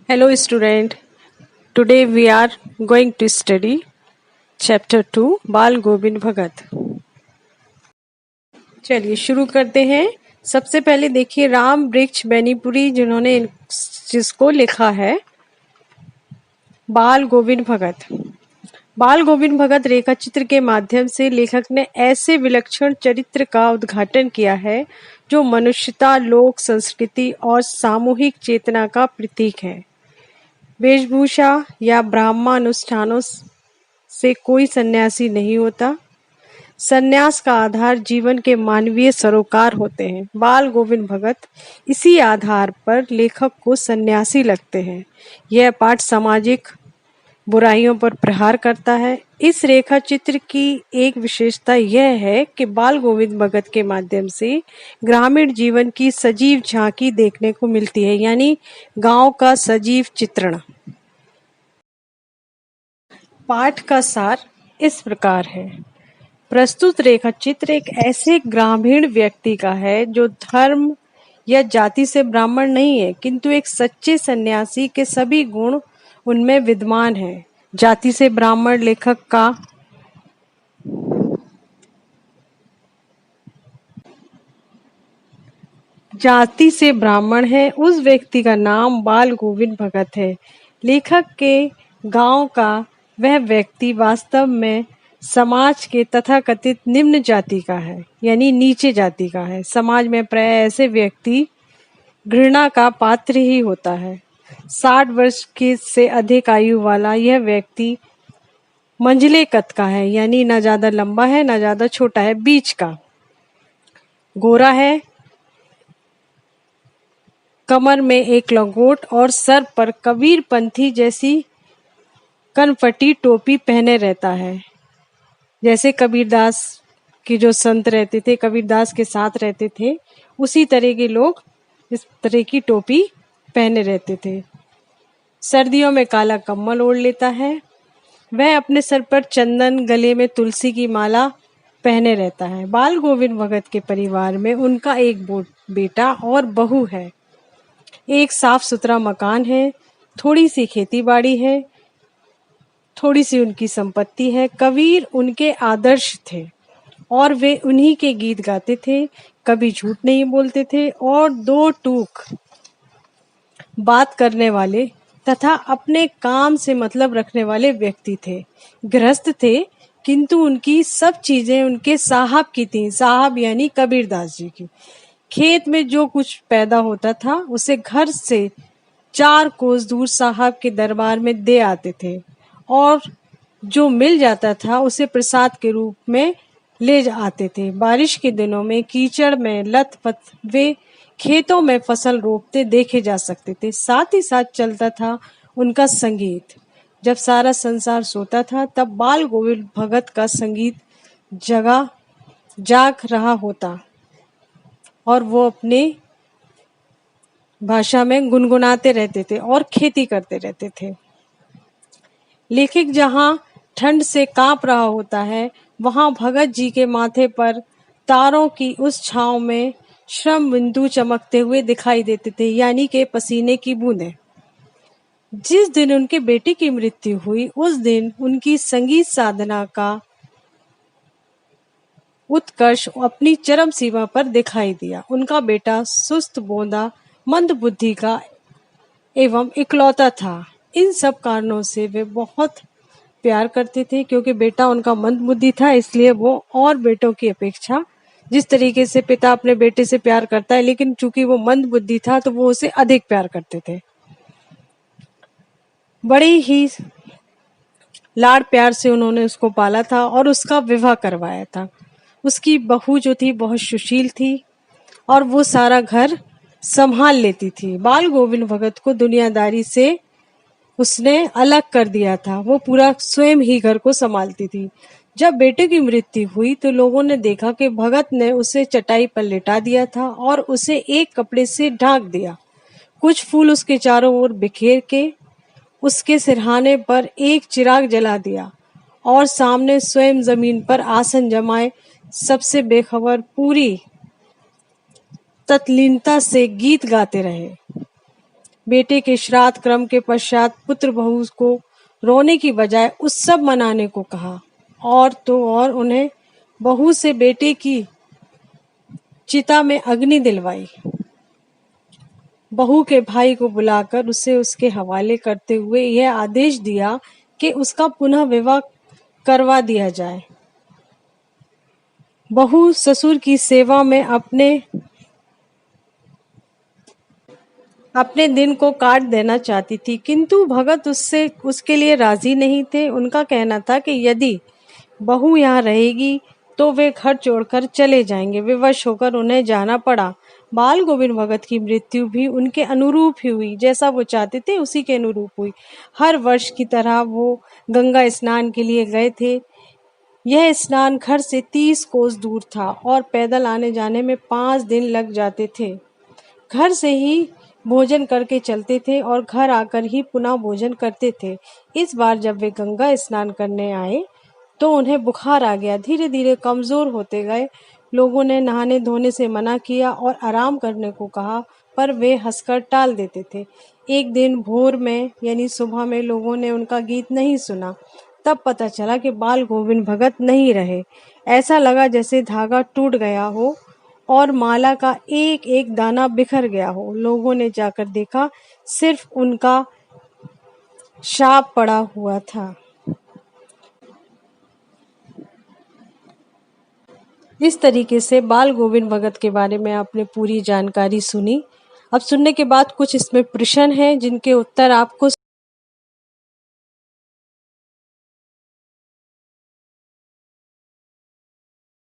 Hello student, today we are going to study chapter 2 बाल गोविंद भगत। चलिए शुरू करते हैं। सबसे पहले देखिए राम वृक्ष बेनीपुरी जिन्होंने जिसको लिखा है बाल गोविंद भगत। बाल गोविंद भगत रेखा चित्र के माध्यम से लेखक ने ऐसे विलक्षण चरित्र का उद्घाटन किया है जो मनुष्यता, लोक संस्कृति और सामूहिक चेतना का प्रतीक है। वेशभूषा या ब्राह्मणानुष्ठानों से कोई सन्यासी नहीं होता। सन्यास का आधार जीवन के मानवीय सरोकार होते हैं। बाल गोविंद भगत इसी आधार पर लेखक को सन्यासी लगते हैं। यह पाठ सामाजिक बुराइयों पर प्रहार करता है। इस रेखा चित्र की एक विशेषता यह है कि बाल गोविंद भगत के माध्यम से ग्रामीण जीवन की सजीव झांकी देखने को मिलती है, यानी गांव का सजीव चित्रण। पाठ का सार इस प्रकार है। प्रस्तुत रेखा चित्र एक ऐसे ग्रामीण व्यक्ति का है जो धर्म या जाति से ब्राह्मण नहीं है, किंतु एक सच्चे सन्यासी के सभी गुण उनमें विद्यमान है। जाति से ब्राह्मण लेखक का जाति से ब्राह्मण है, उस व्यक्ति का नाम बाल गोविंद भगत है। लेखक के गांव का वह व्यक्ति वास्तव में समाज के तथाकथित निम्न जाति का है, यानी नीचे जाति का है। समाज में प्राय ऐसे व्यक्ति घृणा का पात्र ही होता है। 60 वर्ष के से अधिक आयु वाला यह व्यक्ति मंझले कद का है, यानी ना ज्यादा लंबा है ना ज्यादा छोटा है, बीच का। गोरा है, कमर में एक लंगोट और सर पर कबीरपंथी जैसी कनपटी टोपी पहने रहता है। जैसे कबीरदास के जो संत रहते थे, कबीरदास के साथ रहते थे, उसी तरह के लोग इस तरह की टोपी पहने रहते थे। सर्दियों में काला कम्बल ओढ़ लेता है। वह अपने सर पर चंदन, गले में तुलसी की माला पहने रहता है। बाल गोविंद भगत के परिवार में उनका एक बेटा और बहू है। एक साफ सुथरा मकान है, थोड़ी सी खेती बाड़ी है, थोड़ी सी उनकी संपत्ति है। कबीर उनके आदर्श थे और वे उन्हीं के गीत गाते थे। कभी झूठ नहीं बोलते थे और दो टूक बात करने वाले तथा अपने काम से मतलब रखने वाले व्यक्ति थे। गृहस्थ थे, किंतु उनकी सब चीजें उनके साहब की थीं। साहब यानी कबीरदास जी की। खेत में जो कुछ पैदा होता था उसे घर से 4 कोस दूर साहब के दरबार में दे आते थे और जो मिल जाता था उसे प्रसाद के रूप में ले आते थे। बारिश के दिनों में कीचड़ में लथपथ वे खेतों में फसल रोपते देखे जा सकते थे। साथ ही साथ चलता था उनका संगीत। जब सारा संसार सोता था तब बाल गोविंद भगत का संगीत जाग रहा होता और वो अपने भाषा में गुनगुनाते रहते थे और खेती करते रहते थे। लेखक जहाँ ठंड से कांप रहा होता है, वहां भगत जी के माथे पर तारों की उस छांव में श्रम बिंदु चमकते हुए दिखाई देते थे, यानी के पसीने की बूंदें। जिस दिन उनके बेटे की मृत्यु हुई उस दिन उनकी संगीत साधना का उत्कर्ष अपनी चरम सीमा पर दिखाई दिया। उनका बेटा सुस्त, बोंदा, मंद बुद्धि का एवं इकलौता था। इन सब कारणों से वे बहुत प्यार करते थे। क्योंकि बेटा उनका मंद बुद्धि था, इसलिए वो और बेटों की अपेक्षा जिस तरीके से पिता अपने बेटे से प्यार करता है, लेकिन चूंकि वो मंद बुद्धि था तो वो उसे अधिक प्यार करते थे। बड़े ही लाड़ प्यार से उन्होंने उसको पाला था और उसका विवाह करवाया था। उसकी बहू जो थी बहुत सुशील थी और वो सारा घर संभाल लेती थी। बाल गोविंद भगत को दुनियादारी से उसने अलग कर दिया था। वो पूरा स्वयं ही घर को संभालती थी। जब बेटे की मृत्यु हुई तो लोगों ने देखा कि भगत ने उसे चटाई पर लेटा दिया था और उसे एक कपड़े से ढांक दिया। कुछ फूल उसके चारों ओर बिखेर के उसके सिरहाने पर एक चिराग जला दिया और सामने स्वयं जमीन पर आसन जमाए सबसे बेखबर पूरी तत्लीनता से गीत गाते रहे। बेटे के श्राद्ध क्रम के पश्चात पुत्र बहू को रोने की बजाय उत्सव मनाने को कहा, और तो और उन्हें बहू से बेटे की चिता में अग्नि दिलवाई। बहू के भाई को बुलाकर उसे उसके हवाले करते हुए यह आदेश दिया कि उसका पुनः विवाह करवा दिया जाए। बहू ससुर की सेवा में अपने दिन को काट देना चाहती थी, किंतु भगत उसके लिए राजी नहीं थे। उनका कहना था कि यदि बहू यहाँ रहेगी तो वे घर छोड़कर चले जाएंगे। विवश होकर उन्हें जाना पड़ा। बाल गोविंद भगत की मृत्यु भी उनके अनुरूप ही हुई, जैसा वो चाहते थे उसी के अनुरूप हुई। हर वर्ष की तरह वो गंगा स्नान के लिए गए थे। यह स्नान घर से 30 कोस दूर था और पैदल आने जाने में 5 दिन लग जाते थे। घर से ही भोजन करके चलते थे और घर आकर ही पुनः भोजन करते थे। इस बार जब वे गंगा स्नान करने आए तो उन्हें बुखार आ गया। धीरे धीरे कमजोर होते गए। लोगों ने नहाने धोने से मना किया और आराम करने को कहा, पर वे हंसकर टाल देते थे। एक दिन भोर में यानी सुबह में लोगों ने उनका गीत नहीं सुना। तब पता चला कि बाल गोविंद भगत नहीं रहे। ऐसा लगा जैसे धागा टूट गया हो और माला का एक एक दाना बिखर गया हो। लोगों ने जाकर देखा, सिर्फ उनका शाप पड़ा हुआ था। इस तरीके से बाल गोविंद भगत के बारे में आपने पूरी जानकारी सुनी। अब सुनने के बाद कुछ इसमें प्रश्न हैं जिनके उत्तर आपको